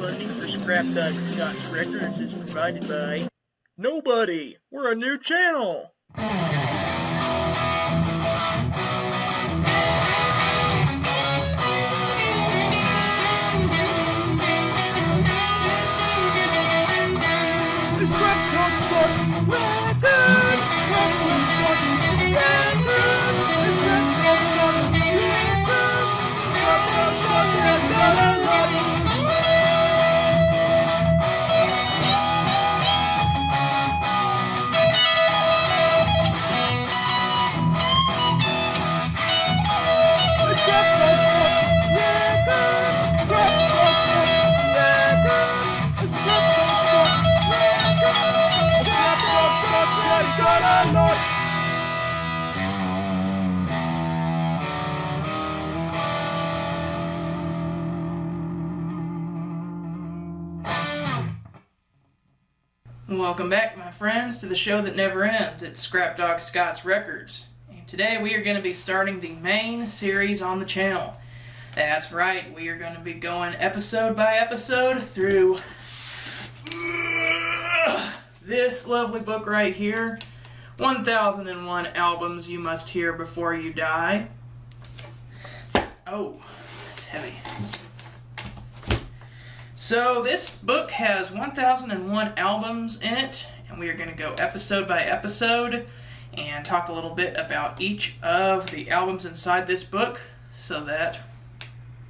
Funding for Scrapdog Scott's Records is provided by nobody. We're a new channel. The Scrapdog Scott's Records. Scrapdog Scott's Records. The Scrapdog Scott's Records. Scrapdog Scott's Records. Welcome back, my friends, to the show that never ends. It's Scrapdog Scott's Records. And today we are going to be starting the main series on the channel. That's right, we are going to be going episode by episode through this lovely book right here, 1001 Albums You Must Hear Before You Die. Oh, it's heavy. So this book has 1001 albums in it, and we are going to go episode by episode and talk a little bit about each of the albums inside this book so that,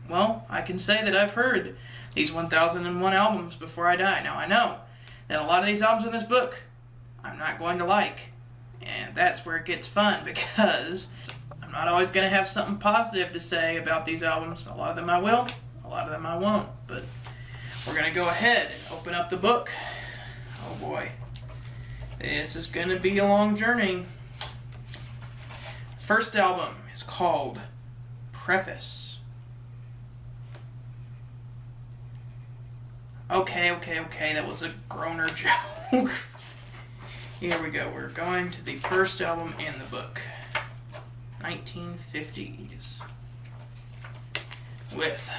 well, I can say that I've heard these 1001 albums before I die. Now I know that a lot of these albums in this book I'm not going to like, and that's where it gets fun because I'm not always going to have something positive to say about these albums. A lot of them I will, a lot of them I won't, but we're going to go ahead and open up the book. Oh boy. This is going to be a long journey. First album is called Preface. Okay, that was a groaner joke. Here we go. We're going to the first album in the book. 1950s. With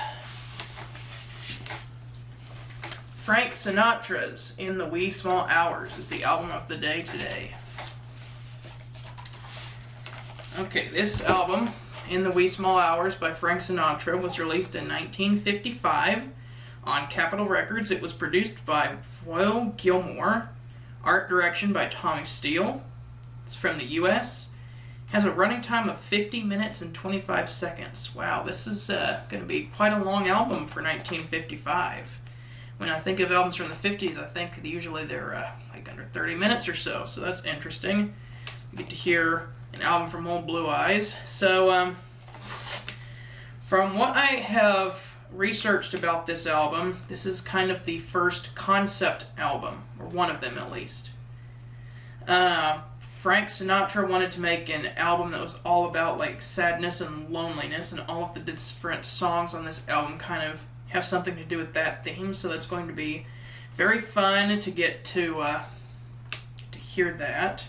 Frank Sinatra's In the Wee Small Hours is the album of the day today. Okay, this album, In the Wee Small Hours by Frank Sinatra, was released in 1955 on Capitol Records. It was produced by Foyle Gilmore, art direction by Tommy Steele. It's from the U.S. Has a running time of 50 minutes and 25 seconds. Wow, this is going to be quite a long album for 1955. When I think of albums from the 50s, I think usually they're like under 30 minutes or so that's interesting. You get to hear an album from Old Blue Eyes. So, from what I have researched about this album, this is kind of the first concept album, or one of them at least. Frank Sinatra wanted to make an album that was all about like sadness and loneliness, and all of the different songs on this album kind of have something to do with that theme, so that's going to be very fun to get to hear that.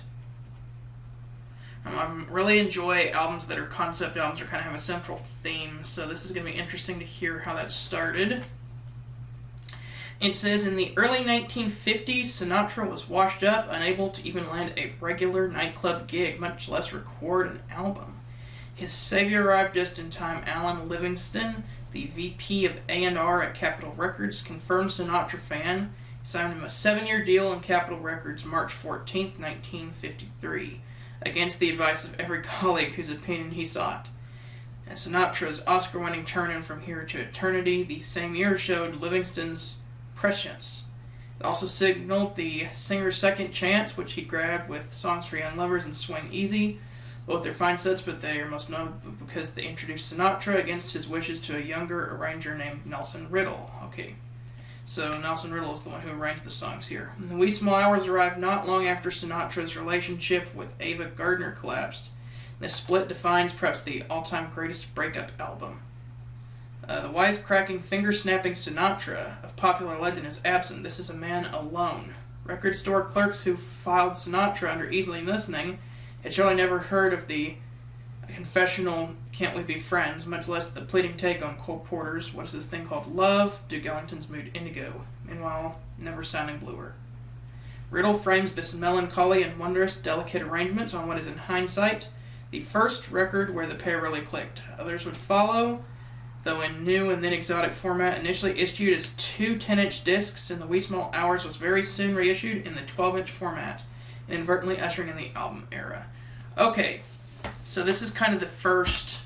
I really enjoy albums that are concept albums or kind of have a central theme, so this is going to be interesting to hear how that started. It says, in the early 1950s, Sinatra was washed up, unable to even land a regular nightclub gig, much less record an album. His savior arrived just in time. Alan Livingston, the VP of A&R at Capitol Records, confirmed Sinatra fan. He signed him a 7-year deal in Capitol Records March 14, 1953, against the advice of every colleague whose opinion he sought. And Sinatra's Oscar-winning Turn-In From Here to Eternity the same year showed Livingston's prescience. It also signaled the singer's second chance, which he grabbed with Songs for Young Lovers and Swing Easy. Both are fine sets, but they are most notable because they introduced Sinatra against his wishes to a younger arranger named Nelson Riddle. Okay, so Nelson Riddle is the one who arranged the songs here. And the Wee Small Hours arrived not long after Sinatra's relationship with Ava Gardner collapsed. This split defines perhaps the all-time greatest breakup album. The wisecracking, finger-snapping Sinatra of popular legend is absent. This is a man alone. Record store clerks who filed Sinatra under easily listening had surely never heard of the a confessional Can't We Be Friends, much less the pleading take on Cole Porter's What Is This Thing Called Love, Duke Ellington's Mood Indigo, meanwhile never sounding bluer. Riddle frames this melancholy and wondrous, delicate arrangements on what is in hindsight the first record where the pair really clicked. Others would follow, though in new and then exotic format. Initially issued as 2 10-inch discs in the wee small hours, was very soon reissued in the 12-inch format, inadvertently ushering in the album era. Okay, so this is kind of the first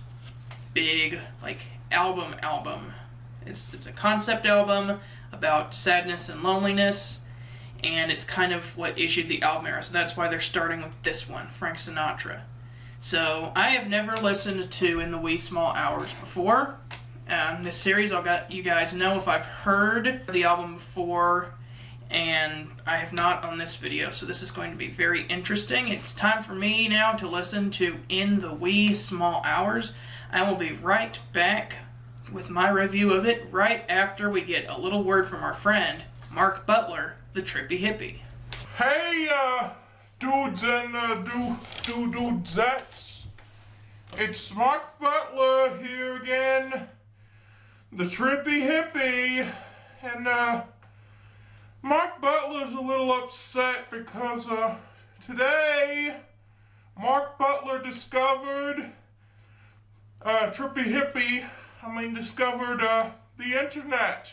big, like, album. It's a concept album about sadness and loneliness, and it's kind of what issued the album era, so that's why they're starting with this one, Frank Sinatra. So, I have never listened to In the Wee Small Hours before. This series, I'll let you guys know if I've heard the album before, and I have not on this video, so this is going to be very interesting. It's time for me now to listen to In the Wee Small Hours. I will be right back with my review of it right after we get a little word from our friend, Mark Butler, the Trippy Hippie. Hey, dudes and dudezettes. It's Mark Butler here again, the Trippy Hippie, and Mark Butler's a little upset because today Mark Butler discovered discovered the internet.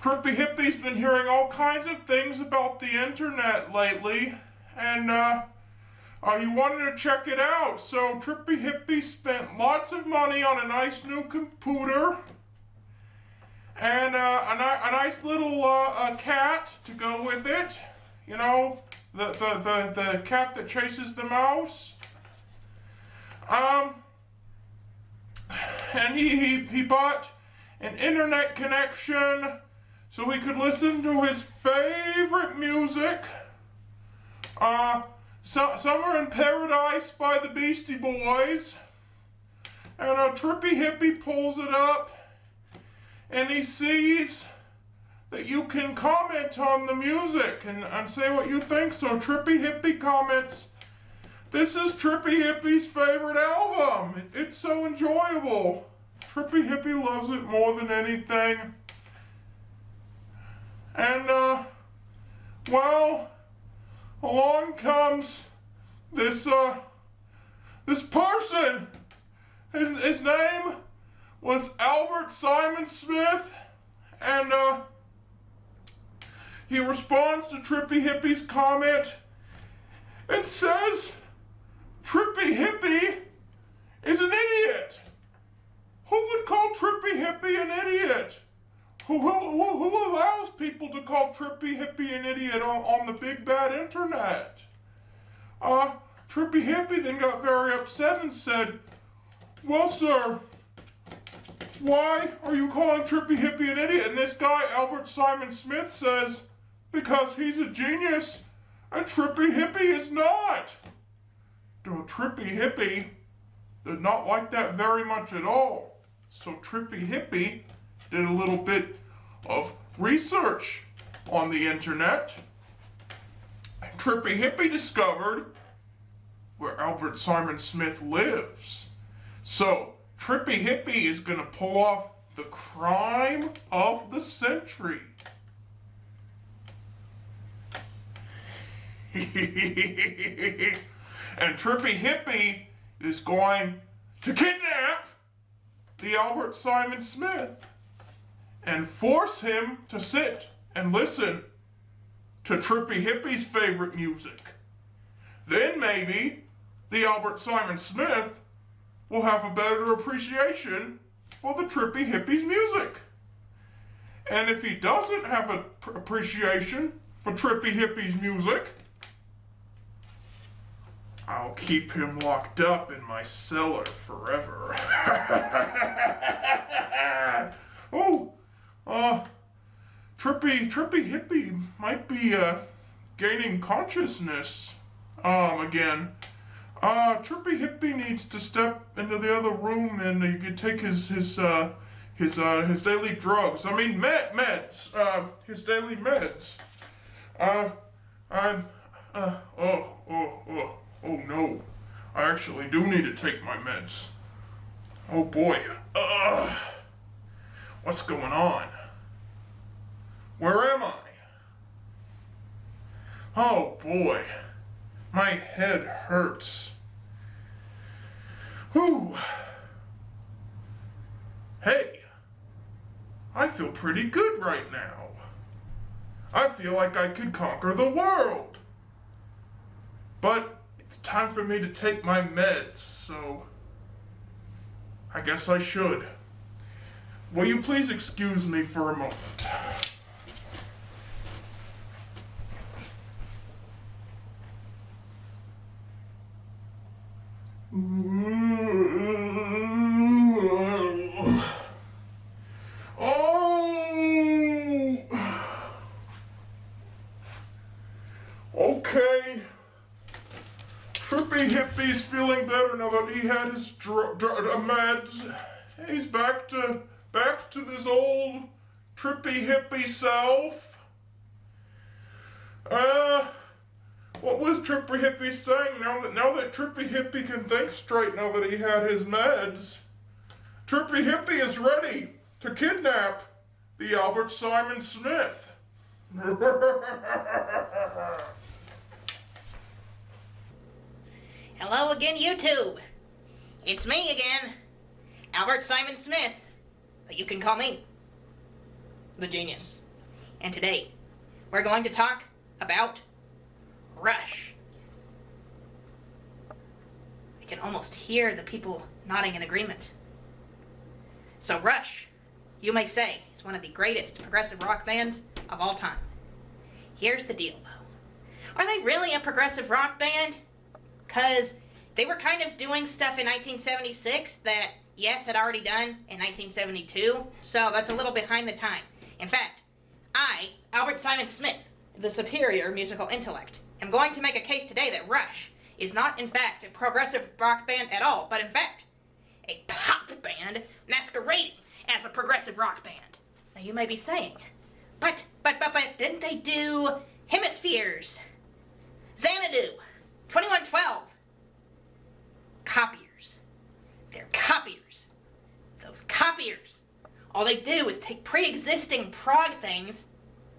Trippy Hippie's been hearing all kinds of things about the internet lately, and he wanted to check it out. So Trippy Hippie spent lots of money on a nice new computer and a nice little cat to go with it. You know, the cat that chases the mouse. And he bought an internet connection so he could listen to his favorite music, Summer in Paradise by the Beastie Boys. And Trippy Hippie pulls it up, and he sees that you can comment on the music and say what you think. So Trippy Hippie comments, "This is Trippy Hippie's favorite album. It's so enjoyable. Trippy Hippie loves it more than anything." And, well, along comes this person. His name was Albert Simon Smith, and, he responds to Trippy Hippie's comment and says, "Trippy Hippie is an idiot. Who would call Trippy Hippie an idiot? Who allows people to call Trippy Hippie an idiot on the big bad internet?" Trippy Hippie then got very upset and said, "Well, sir, why are you calling Trippy Hippie an idiot?" And this guy, Albert Simon Smith, says, "Because he's a genius and Trippy Hippie is not." Trippy Hippie did not like that very much at all. So Trippy Hippie did a little bit of research on the internet. And Trippy Hippie discovered where Albert Simon Smith lives. So Trippy Hippie is going to pull off the crime of the century. And Trippy Hippie is going to kidnap the Albert Simon Smith and force him to sit and listen to Trippy Hippie's favorite music. Then maybe the Albert Simon Smith will have a better appreciation for the Trippy Hippie's music. And if he doesn't have an appreciation for Trippy Hippie's music, I'll keep him locked up in my cellar forever. Trippy Hippie might be gaining consciousness again. Trippy Hippie needs to step into the other room and you can take his daily drugs. I mean meds. His daily meds. Oh no. I actually do need to take my meds. Oh boy. What's going on? Where am I? Oh boy. My head hurts. Whew. Hey. I feel pretty good right now. I feel like I could conquer the world. But it's time for me to take my meds, so I guess I should. Will you please excuse me for a moment? Okay. Trippy Hippie's feeling better now that he had his meds. He's back to this old Trippy Hippie self. What was Trippy Hippie saying now that Trippy Hippie can think straight now that he had his meds? Trippy Hippie is ready to kidnap the Albert Simon Smith. Hello again, YouTube. It's me again, Albert Simon Smith, but you can call me the Genius. And today, we're going to talk about Rush. I can almost hear the people nodding in agreement. So Rush, you may say, is one of the greatest progressive rock bands of all time. Here's the deal, though. Are they really a progressive rock band? Because they were kind of doing stuff in 1976 that Yes had already done in 1972, so that's a little behind the time. In fact, I, Albert Simon Smith, the superior musical intellect, am going to make a case today that Rush is not in fact a progressive rock band at all, but in fact a pop band masquerading as a progressive rock band. Now you may be saying, but didn't they do Hemispheres, Xanadu, 2112? Copiers. They're copiers. Those copiers. All they do is take pre-existing prog things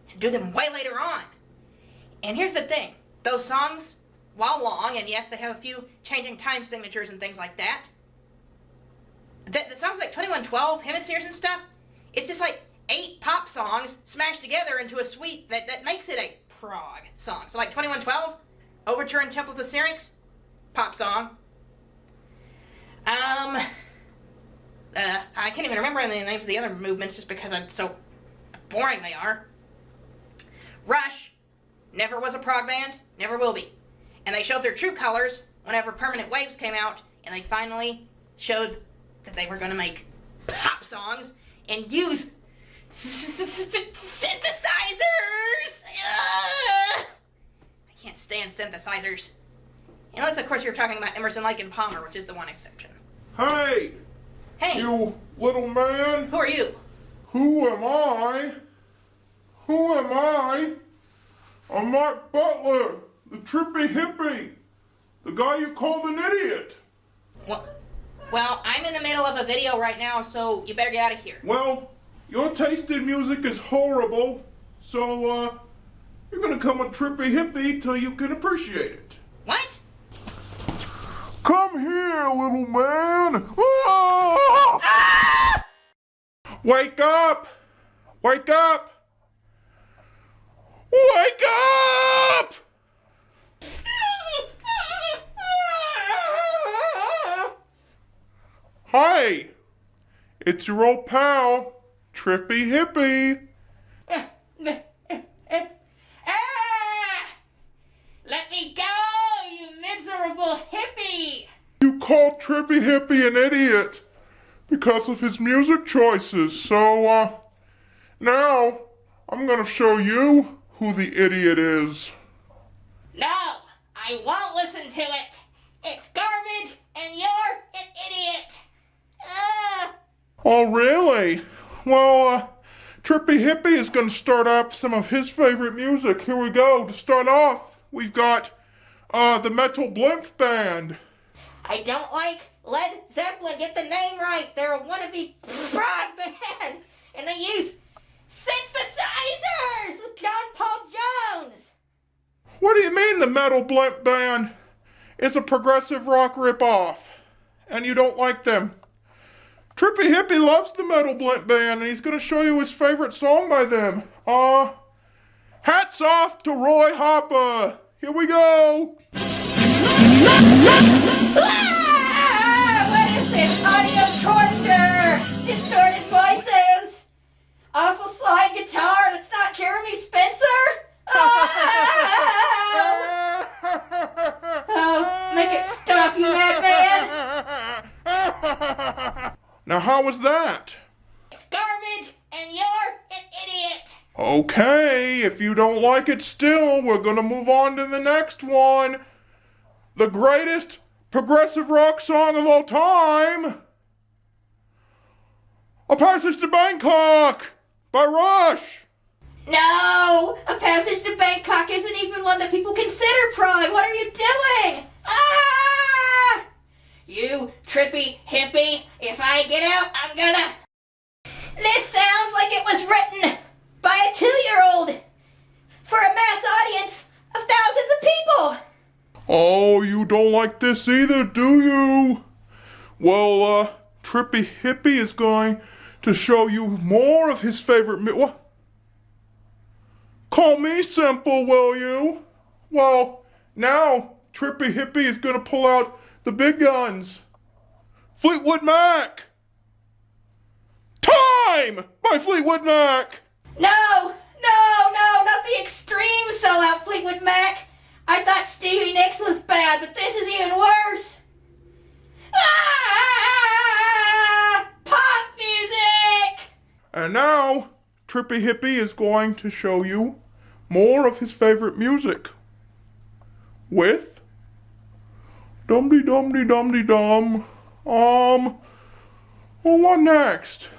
and do them way later on. And here's the thing. Those songs, while long, and yes, they have a few changing time signatures and things like that, the songs like 2112, Hemispheres and stuff, it's just like 8 pop songs smashed together into a suite that makes it a prog song. So like 2112, Overture and Temples of Syrinx, pop song. I can't even remember the names of the other movements just because I'm so boring they are. Rush never was a prog band, never will be. And they showed their true colors whenever Permanent Waves came out, and they finally showed that they were going to make pop songs and use synthesizers. I can't stand synthesizers. Unless, of course, you're talking about Emerson, Lake and Palmer, which is the one exception. Hey! Hey! You little man! Who are you? Who am I? Who am I? I'm Mark Butler, the Trippy Hippie, the guy you called an idiot. Well, I'm in the middle of a video right now, so you better get out of here. Well, your taste in music is horrible, so, you're gonna come a Trippy Hippie till you can appreciate it. What? Come here, little man! Ah! Wake up! Wake up! Wake up! Hi! It's your old pal, Trippy Hippie. Let me go, you miserable hippie! You called Trippy Hippie an idiot because of his music choices, so, now I'm gonna show you who the idiot is. No, I won't listen to it. It's garbage, and you're an idiot. Oh, really? Well, Trippy Hippie is gonna start up some of his favorite music. Here we go. To start off, we've got, the Metal Blimp Band. I don't like Led Zeppelin. Get the name right. They're a wannabe rock band. And they use synthesizers with John Paul Jones. What do you mean the Metal Blimp Band is a progressive rock ripoff and you don't like them? Trippy Hippie loves the Metal Blimp Band and he's going to show you his favorite song by them. Hats off to Roy Hopper. Here we go. What is this? Audio torture! Distorted voices! Awful slide guitar that's not Jeremy Spencer! Oh, make it stop, you madman! Now how was that? It's garbage, and you're an idiot! Okay, if you don't like it still, we're gonna move on to the next one. The greatest progressive rock song of all time. A Passage to Bangkok by Rush. No! A Passage to Bangkok isn't even one that people consider prime! What are you doing? Ah! You trippy hippie, if I get out, I'm gonna... This sounds like it was written by a 2-year-old for a mass audience of thousands of people! Oh, you don't like this either, do you? Well, Trippy Hippie is going to show you more of his favorite what? Call me simple, will you? Well, now Trippy Hippie is going to pull out the big guns. Fleetwood Mac! Time! By Fleetwood Mac! No, not the extreme sellout Fleetwood Mac. I thought Stevie Nicks was bad, but this is even worse. Ah! Pop music! And now, Trippy Hippie is going to show you more of his favorite music. With Dum-de Dum-de Dum-de Dum. Well, what next?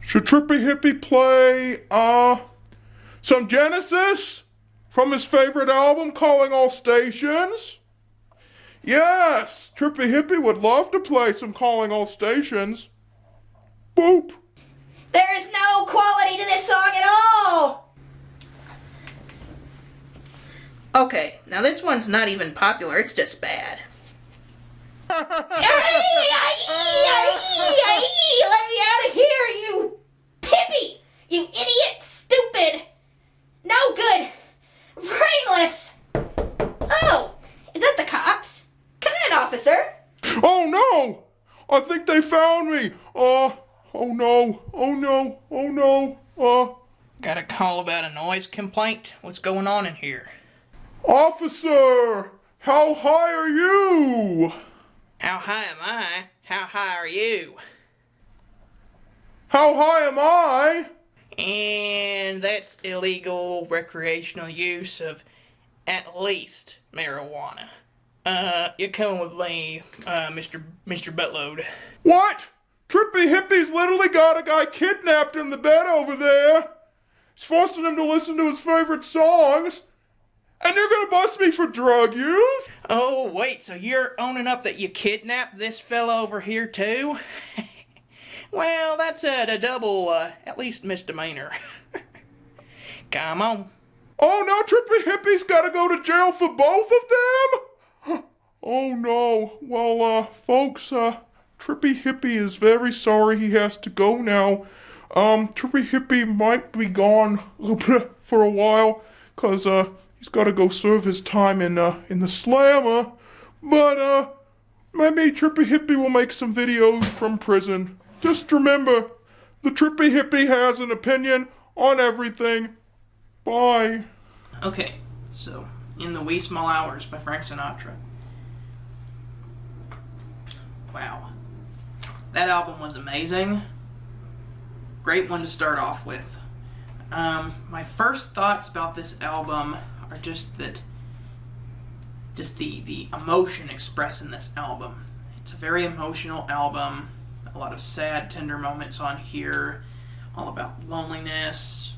Should Trippy Hippie play, some Genesis from his favorite album, Calling All Stations? Yes, Trippy Hippie would love to play some Calling All Stations. Boop. There is no quality to this song at all! Okay, now this one's not even popular, it's just bad. Let me out of here, you hippie! You idiot, stupid, no good, brainless! Oh, is that the cops? Come in, officer! Oh no! I think they found me! Oh no. Got a call about a noise complaint? What's going on in here? Officer! How high are you? How high am I? How high are you? How high am I? And that's illegal recreational use of at least marijuana. You're coming with me, Mr. Buttload. What? Trippy Hippie's literally got a guy kidnapped in the bed over there. He's forcing him to listen to his favorite songs. And you're gonna bust me for drug use? Oh, wait, so you're owning up that you kidnapped this fella over here, too? Well, that's a double, at least misdemeanor. Come on. Oh no, Trippy Hippie's gotta go to jail for both of them? Oh no. Well, folks, Trippy Hippie is very sorry he has to go now. Trippy Hippie might be gone for a while, cause, he's gotta go serve his time in the slammer. But, maybe Trippy Hippie will make some videos from prison. Just remember, the Trippy Hippie has an opinion on everything. Bye. Okay, so, In the Wee Small Hours by Frank Sinatra. Wow. That album was amazing. Great one to start off with. My first thoughts about this album are just the emotion expressed in this album. It's a very emotional album. A lot of sad, tender moments on here. All about loneliness,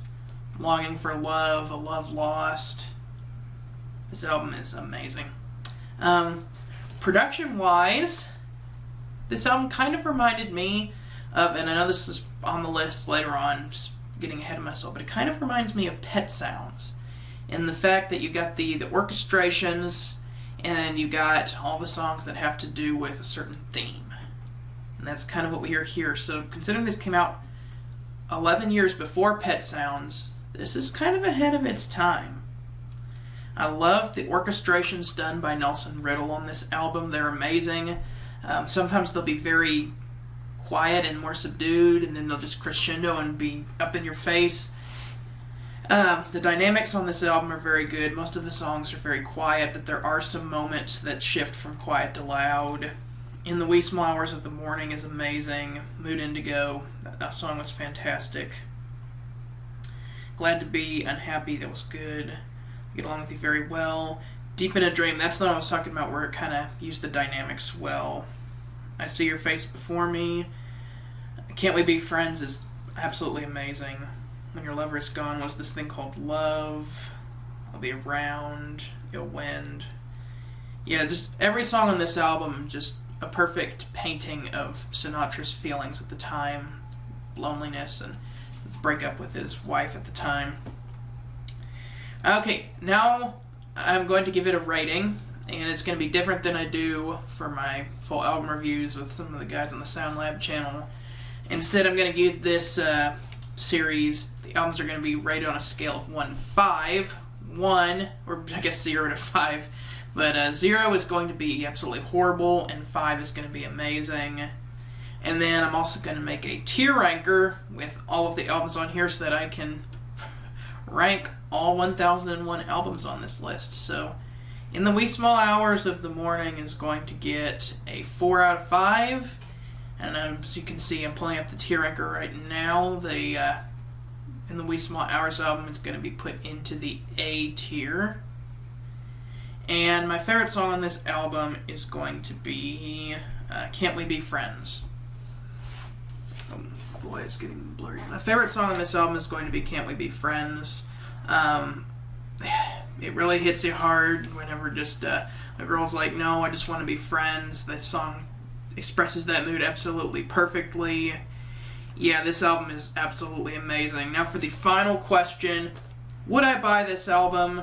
longing for love, a love lost. This album is amazing. Production-wise, this album kind of reminded me of, and I know this is on the list later on, just getting ahead of myself, but it kind of reminds me of Pet Sounds, in the fact that you got the orchestrations, and you got all the songs that have to do with a certain theme. And that's kind of what we hear here. So considering this came out 11 years before Pet Sounds, this is kind of ahead of its time. I love the orchestrations done by Nelson Riddle on this album. They're amazing. Sometimes they'll be very quiet and more subdued, and then they'll just crescendo and be up in your face. The dynamics on this album are very good. Most of the songs are very quiet, but there are some moments that shift from quiet to loud. In the Wee Small Hours of the Morning is amazing. Mood Indigo, that song was fantastic. Glad to Be Unhappy, that was good. Get Along With You Very Well. Deep in a Dream, that's the one I was talking about where it kind of used the dynamics well. I See Your Face Before Me. Can't We Be Friends is absolutely amazing. When Your Lover Is Gone was this thing called Love. I'll Be Around. You'll Wind. Yeah, just every song on this album, just a perfect painting of Sinatra's feelings at the time. Loneliness and breakup with his wife at the time. Okay, now I'm going to give it a rating, and it's going to be different than I do for my full album reviews with some of the guys on the Sound Lab channel. Instead, I'm going to give this series, the albums are going to be rated on a scale of 1 to 5. 1, or I guess 0 to 5. But 0 is going to be absolutely horrible, and 5 is going to be amazing. And then I'm also going to make a tier ranker with all of the albums on here so that I can rank all 1001 albums on this list. So, In the Wee Small Hours of the Morning is going to get a 4 out of 5. And as you can see, I'm pulling up the tier ranker right now. The In the Wee Small Hours album is going to be put into the A tier. And my favorite song on this album is going to be Can't We Be Friends? Oh boy, it's getting blurry. My favorite song on this album is going to be Can't We Be Friends? It really hits you hard whenever just a girl's like, no, I just want to be friends. This song expresses that mood absolutely perfectly. Yeah, this album is absolutely amazing. Now for the final question, would I buy this album?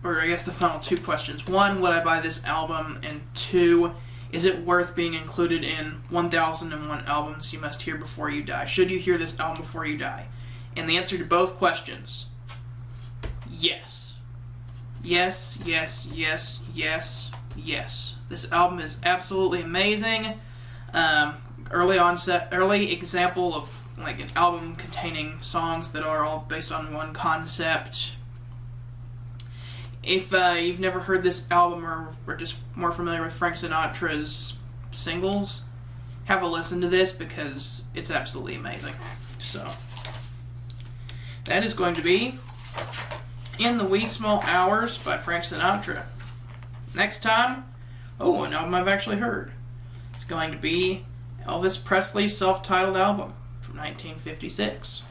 Or I guess the final two questions. 1, would I buy this album? And 2, is it worth being included in 1001 albums you must hear before you die? Should you hear this album before you die? And the answer to both questions, yes. Yes, yes, yes, yes, yes. This album is absolutely amazing. Early example of like an album containing songs that are all based on one concept. If you've never heard this album or just more familiar with Frank Sinatra's singles, have a listen to this because it's absolutely amazing. So, that is going to be In the Wee Small Hours by Frank Sinatra. Next time, an album I've actually heard. It's going to be Elvis Presley's self-titled album from 1956.